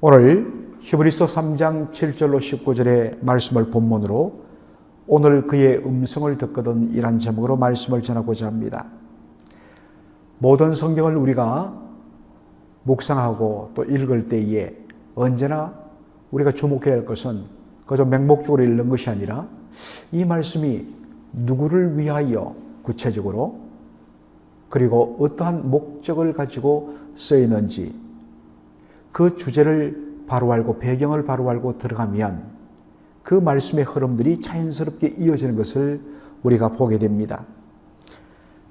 오늘 히브리서 3장 7절로 19절의 말씀을 본문으로 오늘 그의 음성을 듣거든 이란 제목으로 말씀을 전하고자 합니다. 모든 성경을 우리가 묵상하고 또 읽을 때에 언제나 우리가 주목해야 할 것은 그저 맹목적으로 읽는 것이 아니라 이 말씀이 누구를 위하여 구체적으로 그리고 어떠한 목적을 가지고 쓰이는지 그 주제를 바로 알고 배경을 바로 알고 들어가면 그 말씀의 흐름들이 자연스럽게 이어지는 것을 우리가 보게 됩니다.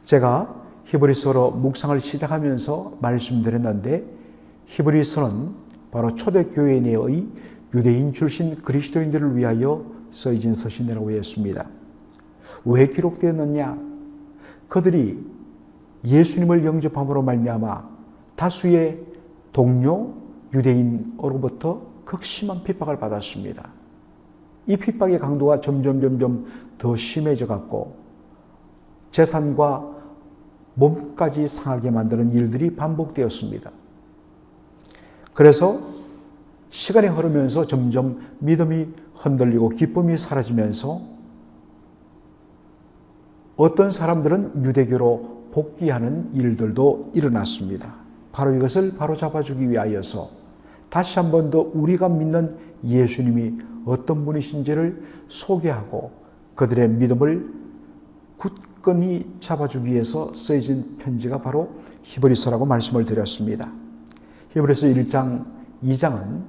제가 히브리서로 묵상을 시작하면서 말씀드렸는데 히브리서는 바로 초대교회 내의 유대인 출신 그리스도인들을 위하여 쓰여진 서신이라고 했습니다. 왜 기록되었느냐? 그들이 예수님을 영접함으로 말미암아 다수의 동료 유대인으로부터 극심한 핍박을 받았습니다. 이 핍박의 강도가 점점 더 심해져 갔고 재산과 몸까지 상하게 만드는 일들이 반복되었습니다. 그래서 시간이 흐르면서 점점 믿음이 흔들리고 기쁨이 사라지면서 어떤 사람들은 유대교로 복귀하는 일들도 일어났습니다. 바로 이것을 바로잡아주기 위하여서 다시 한 번 더 우리가 믿는 예수님이 어떤 분이신지를 소개하고 그들의 믿음을 굳건히 잡아주기 위해서 쓰여진 편지가 바로 히브리서라고 말씀을 드렸습니다. 히브리서 1장, 2장은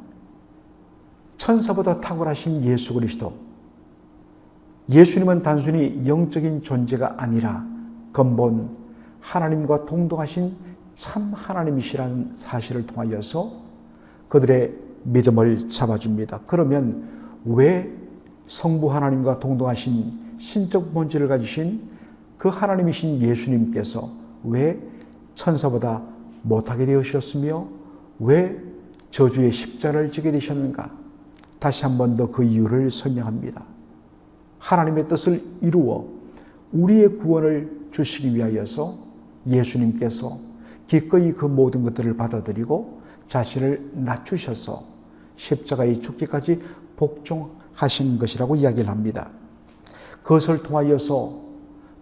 천사보다 탁월하신 예수 그리스도, 예수님은 단순히 영적인 존재가 아니라 근본 하나님과 동등하신 참 하나님이시라는 사실을 통하여서 그들의 믿음을 잡아줍니다. 그러면 왜 성부 하나님과 동등하신 신적 본질을 가지신 그 하나님이신 예수님께서 왜 천사보다 못하게 되으셨으며 왜 저주의 십자가를 지게 되셨는가? 다시 한 번 더 그 이유를 설명합니다. 하나님의 뜻을 이루어 우리의 구원을 주시기 위하여서 예수님께서 기꺼이 그 모든 것들을 받아들이고 자신을 낮추셔서 십자가에 죽기까지 복종하신 것이라고 이야기를 합니다. 그것을 통하여서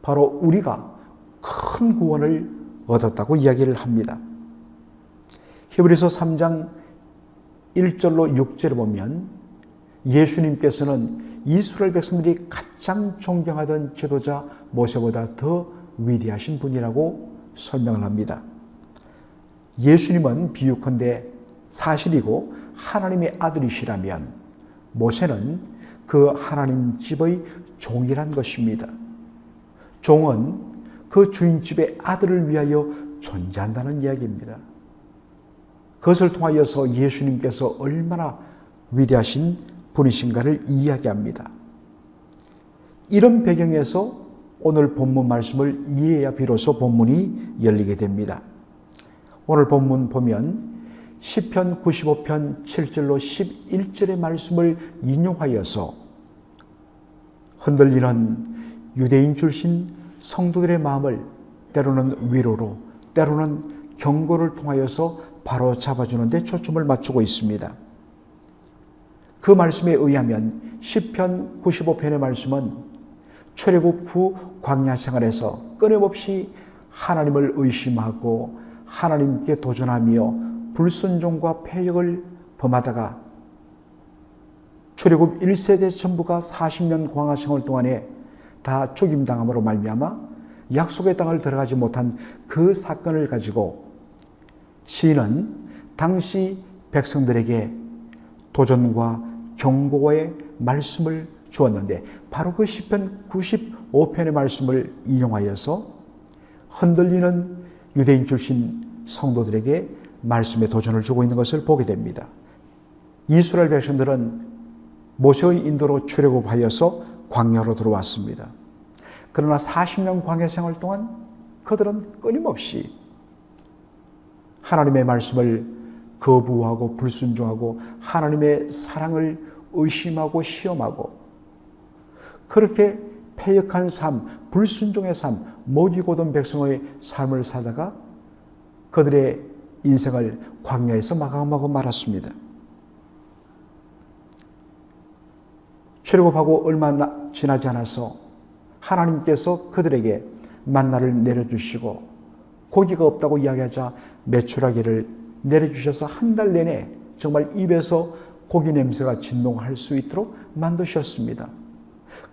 바로 우리가 큰 구원을 얻었다고 이야기를 합니다. 히브리서 3장 1절로 6절을 보면 예수님께서는 이스라엘 백성들이 가장 존경하던 지도자 모세보다 더 위대하신 분이라고 설명을 합니다. 예수님은 비유컨대 사실이고 하나님의 아들이시라면 모세는 그 하나님 집의 종이란 것입니다. 종은 그 주인집의 아들을 위하여 존재한다는 이야기입니다. 그것을 통하여서 예수님께서 얼마나 위대하신 분이신가를 이야기합니다. 이런 배경에서 오늘 본문 말씀을 이해해야 비로소 본문이 열리게 됩니다. 오늘 본문 보면 시편 95편 7절로 11절의 말씀을 인용하여서 흔들리는 유대인 출신 성도들의 마음을 때로는 위로로 때로는 경고를 통하여서 바로 잡아주는 데 초점을 맞추고 있습니다. 그 말씀에 의하면 시편 95편의 말씀은 출애굽 후 광야 생활에서 끊임없이 하나님을 의심하고 하나님께 도전하며 불순종과 패역을 범하다가 출애굽 1세대 전부가 40년 광야 생활 동안에 다 죽임당함으로 말미암아 약속의 땅을 들어가지 못한 그 사건을 가지고 시인은 당시 백성들에게 도전과 경고의 말씀을 주었는데 바로 그 시편 95편의 말씀을 인용하여서 흔들리는 유대인 출신 성도들에게 말씀의 도전을 주고 있는 것을 보게 됩니다. 이스라엘 백성들은 모세의 인도로 출애굽하여서 광야로 들어왔습니다. 그러나 40년 광야 생활 동안 그들은 끊임없이 하나님의 말씀을 거부하고 불순종하고 하나님의 사랑을 의심하고 시험하고 그렇게 패역한 삶, 불순종의 삶, 목이 고든 백성의 삶을 살다가 그들의 인생을 광야에서 마감하고 말았습니다. 출애굽하고 얼마 지나지 않아서 하나님께서 그들에게 만나를 내려주시고 고기가 없다고 이야기하자 메추라기를 내려주셔서 한 달 내내 정말 입에서 고기 냄새가 진동할 수 있도록 만드셨습니다.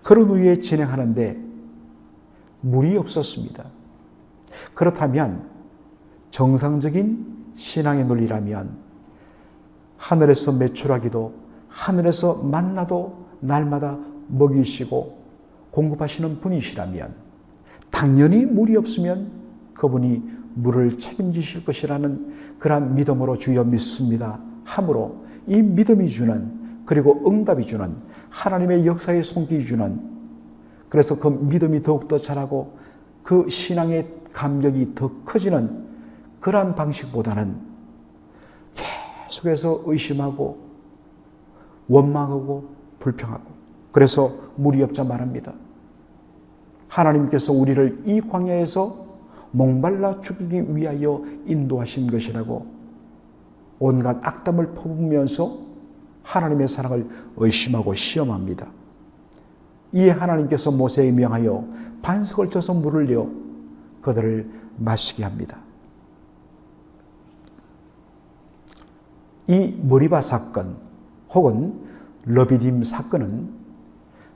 그런 후에 진행하는데 물이 없었습니다. 그렇다면 정상적인 신앙의 논리라면 하늘에서 메추라기도 하늘에서 만나도 날마다 먹이시고 공급하시는 분이시라면 당연히 물이 없으면 그분이 물을 책임지실 것이라는 그러한 믿음으로 주여 믿습니다 함으로 이 믿음이 주는 그리고 응답이 주는 하나님의 역사의 손길이 주는 그래서 그 믿음이 더욱더 자라고 그 신앙의 감격이 더 커지는 그러한 방식보다는 계속해서 의심하고 원망하고 불평하고 그래서 물이 없자 말합니다. 하나님께서 우리를 이 광야에서 목말라 죽이기 위하여 인도하신 것이라고 온갖 악담을 퍼부으면서 하나님의 사랑을 의심하고 시험합니다. 이에 하나님께서 모세에 명하여 반석을 쳐서 물을 내어 그들을 마시게 합니다. 이 머리바 사건 혹은 르비딤 사건은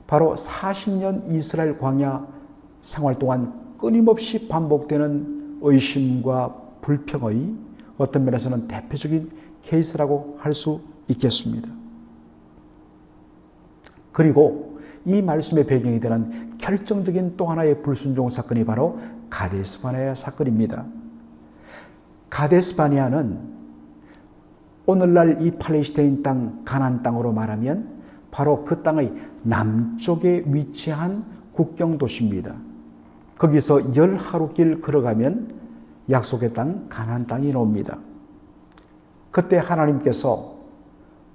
바로 40년 이스라엘 광야 생활 동안 끊임없이 반복되는 의심과 불평의 어떤 면에서는 대표적인 케이스라고 할 수 있겠습니다. 그리고 이 말씀의 배경이 되는 결정적인 또 하나의 불순종 사건이 바로 가데스 바네아 사건입니다. 가데스 바네아는 오늘날 이 팔레스타인 땅 가나안 땅으로 말하면 바로 그 땅의 남쪽에 위치한 국경 도시입니다. 거기서 10하루길 걸어가면 약속의 땅 가나안 땅이 나옵니다. 그때 하나님께서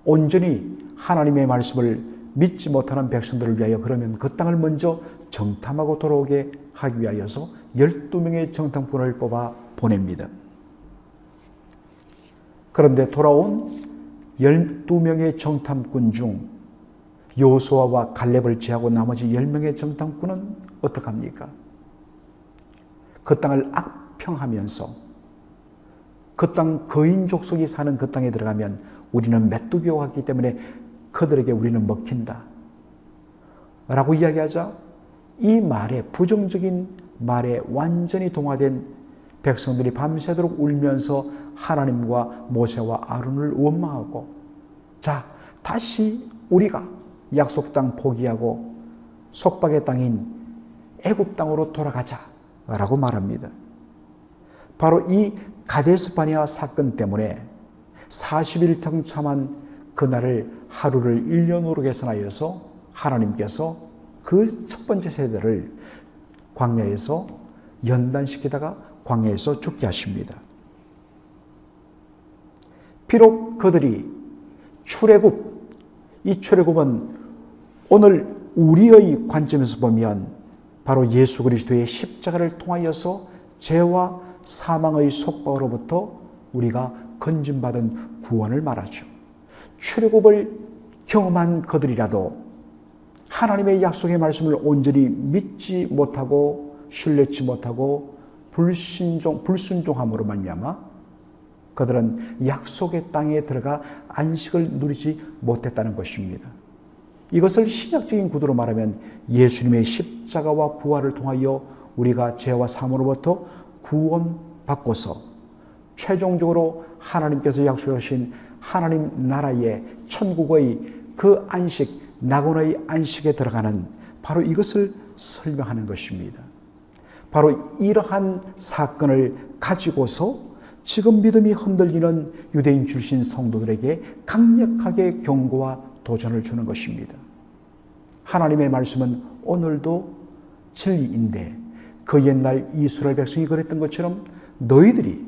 온전히 하나님의 말씀을 믿지 못하는 백성들을 위하여 그러면 그 땅을 먼저 정탐하고 돌아오게 하기 위하여서 12명의 정탐꾼을 뽑아 보냅니다. 그런데 돌아온 12명의 정탐꾼 중 여호수아와 갈렙을 제하고 나머지 10명의 정탐꾼은 어떡합니까? 그 땅을 악평하면서 그 땅 거인 족속이 사는 그 땅에 들어가면 우리는 메뚜기와 같기 때문에 그들에게 우리는 먹힌다 라고 이야기하자 이 말에 부정적인 말에 완전히 동화된 백성들이 밤새도록 울면서 하나님과 모세와 아론을 원망하고 자 다시 우리가 약속 땅 포기하고 속박의 땅인 애굽 땅으로 돌아가자 라고 말합니다. 바로 이 가데스 바네아 사건 때문에 40일 정참한 그날을 하루를 1년으로 계산하여서 하나님께서 그 첫 번째 세대를 광야에서 연단시키다가 광야에서 죽게 하십니다. 비록 그들이 출애굽, 이 출애굽은 오늘 우리의 관점에서 보면 바로 예수 그리스도의 십자가를 통하여서 죄와 사망의 속박으로부터 우리가 건진받은 구원을 말하죠. 출애굽을 경험한 그들이라도 하나님의 약속의 말씀을 온전히 믿지 못하고 신뢰치 못하고 불순종함으로 말미암아 그들은 약속의 땅에 들어가 안식을 누리지 못했다는 것입니다. 이것을 신약적인 구도로 말하면 예수님의 십자가와 부활을 통하여 우리가 죄와 사함으로부터 구원받고서 최종적으로 하나님께서 약속하신 하나님 나라의 천국의 그 안식, 낙원의 안식에 들어가는 바로 이것을 설명하는 것입니다. 바로 이러한 사건을 가지고서 지금 믿음이 흔들리는 유대인 출신 성도들에게 강력하게 경고와 도전을 주는 것입니다. 하나님의 말씀은 오늘도 진리인데 그 옛날 이스라엘 백성이 그랬던 것처럼 너희들이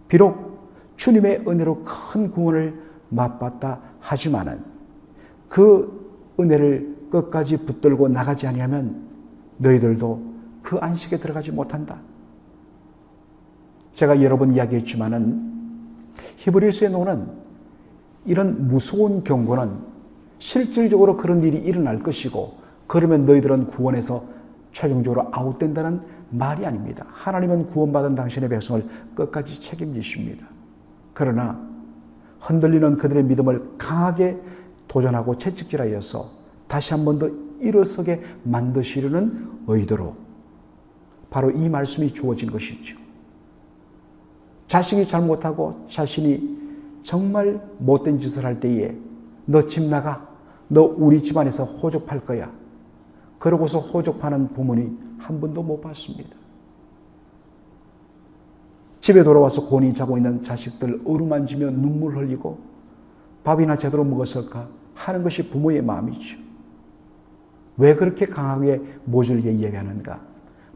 비록 주님의 은혜로 큰 구원을 맛봤다 하지만은 그 은혜를 끝까지 붙들고 나가지 아니하면 너희들도 그 안식에 들어가지 못한다. 제가 여러 번 이야기했지만은 히브리서에 나오는 이런 무서운 경고는 실질적으로 그런 일이 일어날 것이고 그러면 너희들은 구원에서 최종적으로 아웃된다는 말이 아닙니다. 하나님은 구원받은 당신의 백성을 끝까지 책임지십니다. 그러나 흔들리는 그들의 믿음을 강하게 도전하고 채찍질하여서 다시 한 번 더 일어서게 만드시려는 의도로 바로 이 말씀이 주어진 것이죠. 자식이 잘못하고 자신이 정말 못된 짓을 할 때에 너 집 나가, 너 우리 집안에서 호접할 거야. 그러고서 호접하는 부모님 한 번도 못 봤습니다. 집에 돌아와서 곤히 자고 있는 자식들 어루만지며 눈물 흘리고 밥이나 제대로 먹었을까 하는 것이 부모의 마음이죠. 왜 그렇게 강하게 모질게 이야기하는가?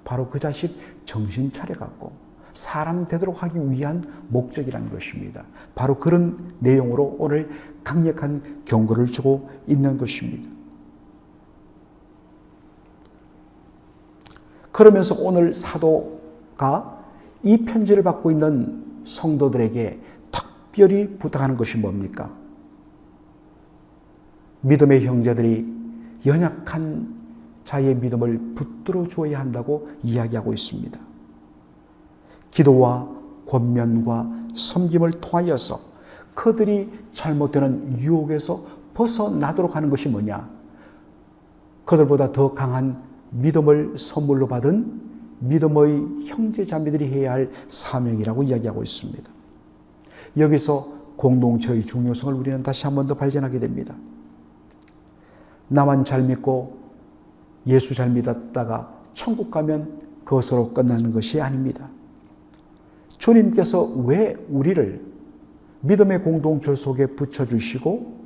바로 그 자식 정신 차려갖고 사람 되도록 하기 위한 목적이라는 것입니다. 바로 그런 내용으로 오늘 강력한 경고를 주고 있는 것입니다. 그러면서 오늘 사도가 이 편지를 받고 있는 성도들에게 특별히 부탁하는 것이 뭡니까? 믿음의 형제들이 연약한 자의 믿음을 붙들어 주어야 한다고 이야기하고 있습니다. 기도와 권면과 섬김을 통하여서 그들이 잘못되는 유혹에서 벗어나도록 하는 것이 뭐냐? 그들보다 더 강한 믿음을 선물로 받은 믿음의 형제자매들이 해야 할 사명이라고 이야기하고 있습니다. 여기서 공동체의 중요성을 우리는 다시 한 번 더 발견하게 됩니다. 나만 잘 믿고 예수 잘 믿었다가 천국 가면 그것으로 끝나는 것이 아닙니다. 주님께서 왜 우리를 믿음의 공동체 속에 붙여주시고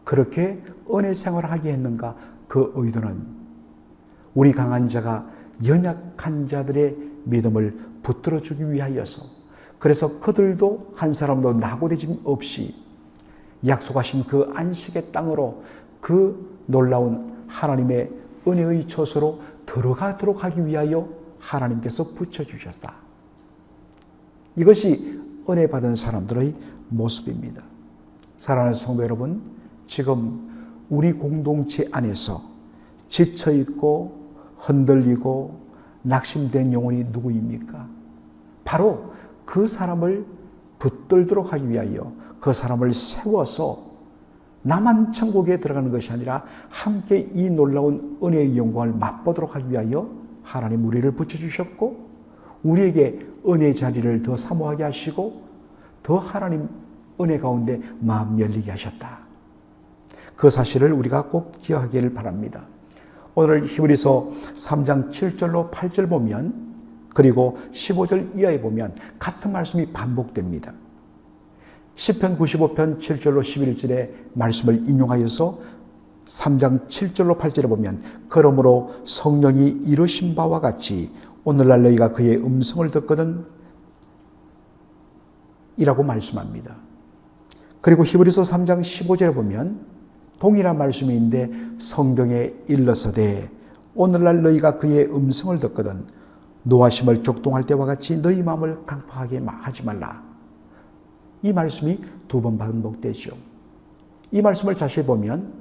그렇게 은혜 생활을 하게 했는가? 그 의도는 우리 강한 자가 연약한 자들의 믿음을 붙들어주기 위하여서, 그래서 그들도 한 사람도 낙오되짐 없이 약속하신 그 안식의 땅으로 그 놀라운 하나님의 은혜의 처소로 들어가도록 하기 위하여 하나님께서 붙여주셨다. 이것이 은혜 받은 사람들의 모습입니다. 사랑하는 성도 여러분, 지금 우리 공동체 안에서 지쳐있고 흔들리고 낙심된 영혼이 누구입니까? 바로 그 사람을 붙들도록 하기 위하여 그 사람을 세워서 나만 천국에 들어가는 것이 아니라 함께 이 놀라운 은혜의 영광을 맛보도록 하기 위하여 하나님 우리를 붙여주셨고 우리에게 은혜의 자리를 더 사모하게 하시고 더 하나님 은혜 가운데 마음 열리게 하셨다. 그 사실을 우리가 꼭 기억하기를 바랍니다. 오늘 히브리서 3장 7절로 8절 보면, 그리고 15절 이하에 보면 같은 말씀이 반복됩니다. 시편 95편 7절로 11절의 말씀을 인용하여서 3장 7절로 8절에 보면, 그러므로 성령이 이루신 바와 같이 오늘날 너희가 그의 음성을 듣거든 이라고 말씀합니다. 그리고 히브리서 3장 15절에 보면 동일한 말씀인데 성경에 일러서되 오늘날 너희가 그의 음성을 듣거든 노하심을 격동할 때와 같이 너희 마음을 강팍하게 하지 말라. 이 말씀이 두 번 반복되죠. 이 말씀을 자세히 보면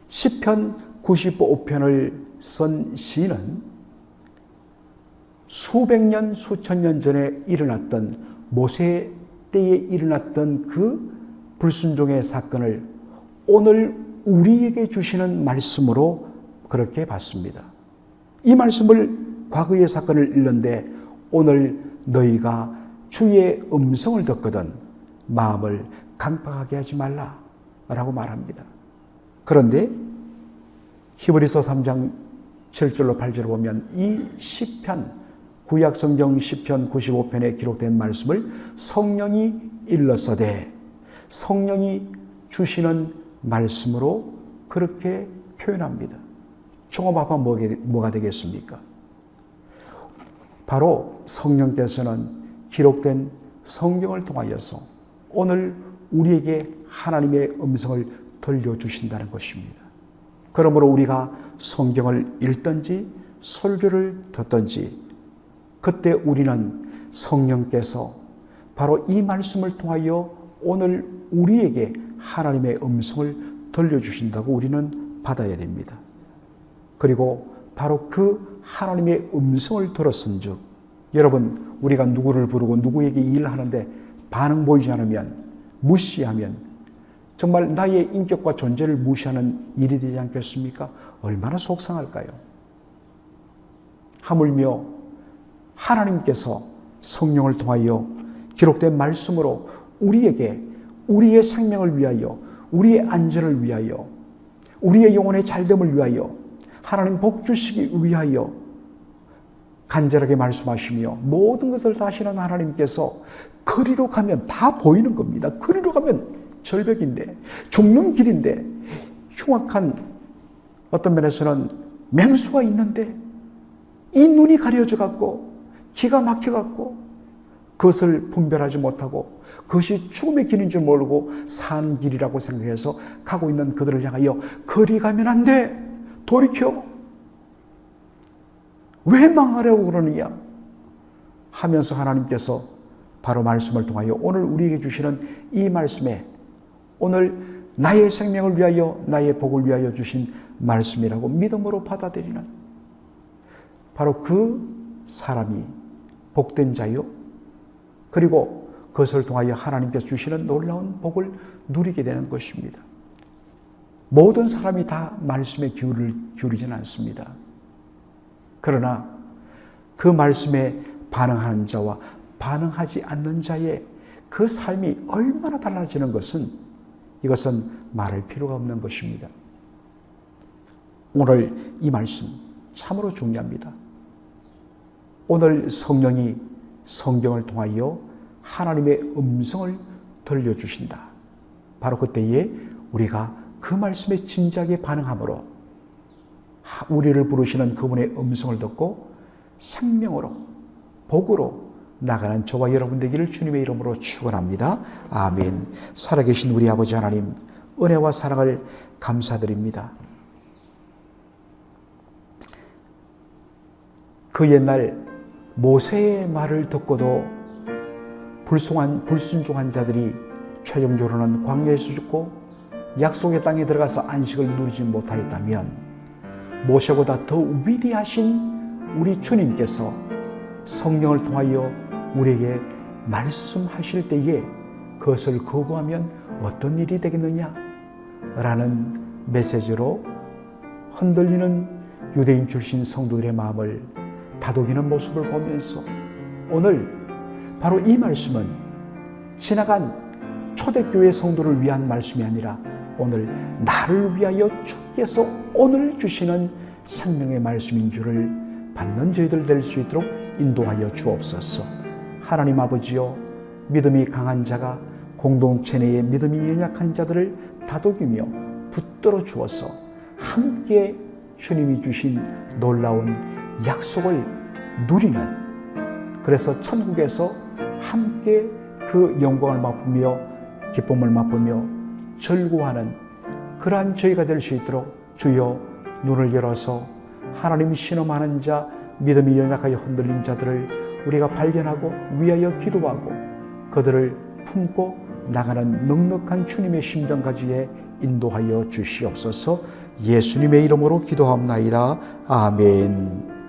시편 95편을 쓴 시인은 수백 년, 수천 년 전에 일어났던 모세 때에 일어났던 그 불순종의 사건을 오늘 우리에게 주시는 말씀으로 그렇게 봤습니다. 이 말씀을 과거의 사건을 읽는데 오늘 너희가 주의 음성을 듣거든 마음을 강팍하게 하지 말라 라고 말합니다. 그런데 히브리서 3장 7절로 8절을 보면 이 시편, 구약성경 시편 95편에 기록된 말씀을 성령이 일러서되 성령이 주시는 말씀으로 그렇게 표현합니다. 종합하면 뭐가 되겠습니까? 바로 성령께서는 기록된 성경을 통하여서 오늘 우리에게 하나님의 음성을 들려주신다는 것입니다. 그러므로 우리가 성경을 읽든지 설교를 듣든지 그때 우리는 성령께서 바로 이 말씀을 통하여 오늘 우리에게 하나님의 음성을 들려주신다고 우리는 받아야 됩니다. 그리고 바로 그 하나님의 음성을 들었은 즉, 여러분, 우리가 누구를 부르고 누구에게 일하는데 반응 보이지 않으면, 무시하면 정말 나의 인격과 존재를 무시하는 일이 되지 않겠습니까? 얼마나 속상할까요? 하물며 하나님께서 성령을 통하여 기록된 말씀으로 우리에게 우리의 생명을 위하여, 우리의 안전을 위하여, 우리의 영혼의 잘됨을 위하여, 하나님 복 주시기 위하여 간절하게 말씀하시며 모든 것을 다 하시는 하나님께서 그리로 가면 다 보이는 겁니다. 그리로 가면 절벽인데, 죽는 길인데, 흉악한 어떤 면에서는 맹수가 있는데 이 눈이 가려져 갖고 기가 막혀 갖고 그것을 분별하지 못하고 그것이 죽음의 길인 줄 모르고 산 길이라고 생각해서 가고 있는 그들을 향하여 그리 가면 안 돼. 돌이켜. 왜 망하려고 그러느냐 하면서 하나님께서 바로 말씀을 통하여 오늘 우리에게 주시는 이 말씀에 오늘 나의 생명을 위하여 나의 복을 위하여 주신 말씀이라고 믿음으로 받아들이는 바로 그 사람이 복된 자요. 그리고 그것을 통하여 하나님께서 주시는 놀라운 복을 누리게 되는 것입니다. 모든 사람이 다 말씀에 기울이지는 않습니다. 그러나 그 말씀에 반응하는 자와 반응하지 않는 자의 그 삶이 얼마나 달라지는 것은 이것은 말할 필요가 없는 것입니다. 오늘 이 말씀 참으로 중요합니다. 오늘 성령이 성경을 통하여 하나님의 음성을 들려주신다. 바로 그때에 우리가 그 말씀에 진지하게 반응함으로 우리를 부르시는 그분의 음성을 듣고 생명으로 복으로 나가는 저와 여러분 되기를 주님의 이름으로 축원합니다. 아멘. 살아계신 우리 아버지 하나님, 은혜와 사랑을 감사드립니다. 그 옛날 모세의 말을 듣고도 불순종한 자들이 최종적으로는 광야에서 죽고 약속의 땅에 들어가서 안식을 누리지 못하였다면 모세보다 더 위대하신 우리 주님께서 성령을 통하여 우리에게 말씀하실 때에 그것을 거부하면 어떤 일이 되겠느냐 라는 메시지로 흔들리는 유대인 출신 성도들의 마음을 다독이는 모습을 보면서 오늘 바로 이 말씀은 지나간 초대교회 성도를 위한 말씀이 아니라 오늘 나를 위하여 주께서 오늘 주시는 생명의 말씀인 줄을 받는 저희들 될 수 있도록 인도하여 주옵소서. 하나님 아버지여, 믿음이 강한 자가 공동체 내의 믿음이 연약한 자들을 다독이며 붙들어 주어서 함께 주님이 주신 놀라운 약속을 누리는, 그래서 천국에서 함께 그 영광을 맛보며 기쁨을 맛보며 절구하는 그러한 저희가 될 수 있도록 주여 눈을 열어서 하나님 신음하는 자, 믿음이 연약하여 흔들린 자들을 우리가 발견하고 위하여 기도하고 그들을 품고 나가는 넉넉한 주님의 심정까지에 인도하여 주시옵소서. 예수님의 이름으로 기도하옵나이다. 아멘.